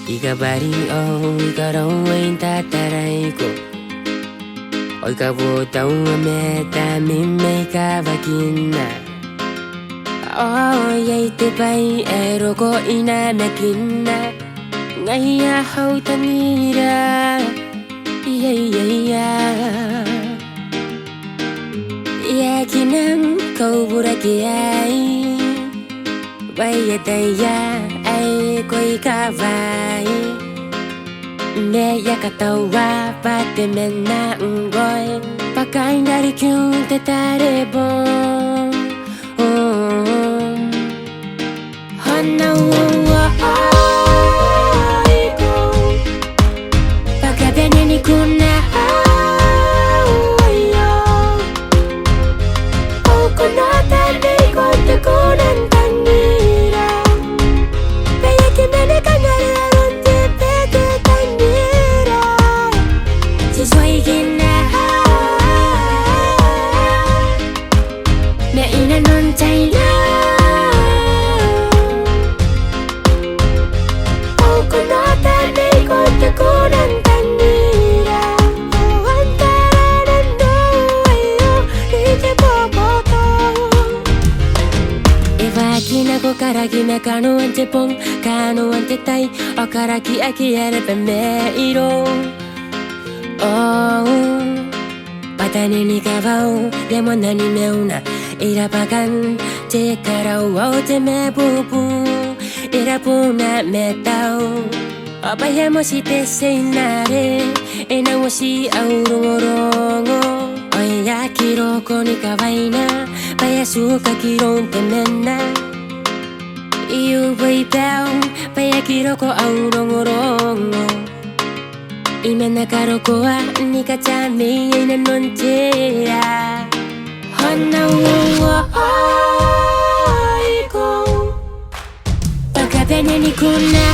Ikabaling ikaw ay tataray ko. Oy kabutaw meta may kavakin na. Oy ay tibay ero ko inamakin na. Ngaya hau tanira. Yakinang kau burakiyay. Bayadaya ay ko'y kaway. Meya katawa pati men na unggoy. Pagkain dari kyung tetarebong. Hanawa ay ko. Pagkabenyan ko na awayo. O kunatanay ko takunan tanira. Kaya kimene kanyari tepeke tanira. Siswaikin na me inanon tayo. O kunatanay ko takunan tanira. O antaranan no ayo rite boboto. Evakina ko karagina kano ante pong kano ante tai. O karaki aki erebe me iro. Oh, patani ni kavao lemon nani meuna. Irapakan te karau au te me bubu. Irapuna metau. Apayamo si te seinare. Enamo si aurongorongo. Oy yakiro ko ni kawaina. Payasuka kiron te mena. Iu boy pao. Payakiro ko aurongorongo. Imena karo ko wa ni kachami ina nontea. Hanawa ay ko. Pagkabenyan ko na